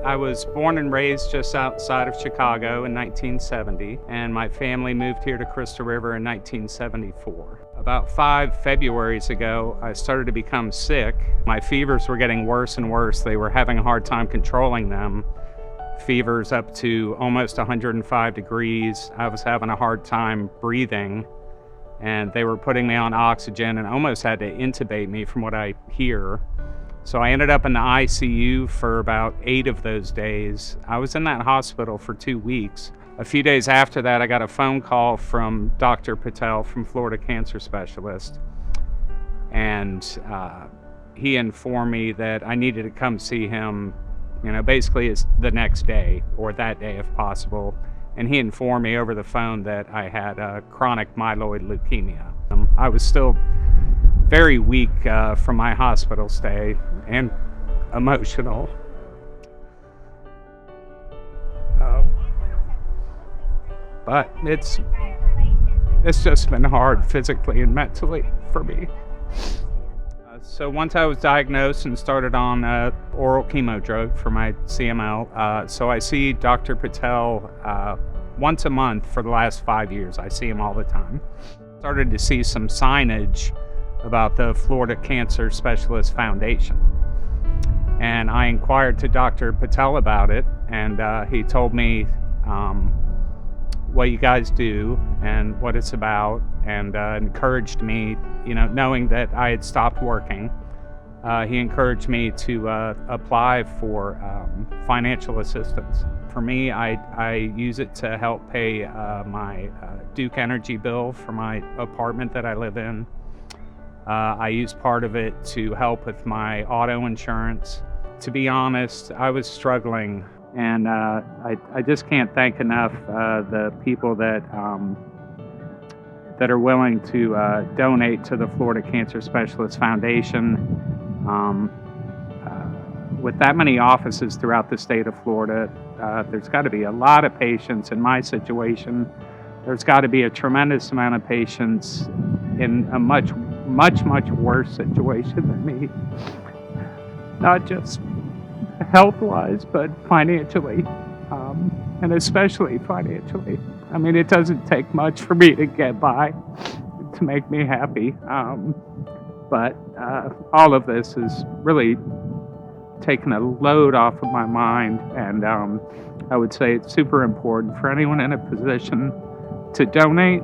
I was born and raised just outside of Chicago in 1970, and my family moved here to Crystal River in 1974. About 5 Februaries ago, I started to become sick. My fevers were getting worse and worse. They were having a hard time controlling them. Fevers up to almost 105 degrees. I was having a hard time breathing, and they were putting me on oxygen and almost had to intubate me from what I hear. So I ended up in the ICU for about 8 of those days. I was in that hospital for 2 weeks. A few days after that, I got a phone call from Dr. Patel from Florida Cancer Specialist. And he informed me that I needed to come see him, basically it's the next day or that day if possible. And he informed me over the phone that I had chronic myeloid leukemia. I was still very weak from my hospital stay and emotional. But it's just been hard physically and mentally for me. So once I was diagnosed and started on oral chemo drug for my CML, so I see Dr. Patel once a month for the last 5 years. I see him all the time. Started to see some signage about the Florida Cancer Specialist Foundation. And I inquired to Dr. Patel about it, and he told me what you guys do and what it's about, and encouraged me, knowing that I had stopped working, he encouraged me to apply for financial assistance. For me, I use it to help pay my Duke Energy bill for my apartment that I live in. I use part of it to help with my auto insurance. To be honest, I was struggling, and I just can't thank enough the people that are willing to donate to the Florida Cancer Specialist Foundation. With that many offices throughout the state of Florida, there's got to be a lot of patients in my situation. There's got to be a tremendous amount of patients in a much worse situation than me. Not just health-wise, but financially, and especially financially. I mean, it doesn't take much for me to get by, to make me happy. But all of this has really taken a load off of my mind, and I would say it's super important for anyone in a position to donate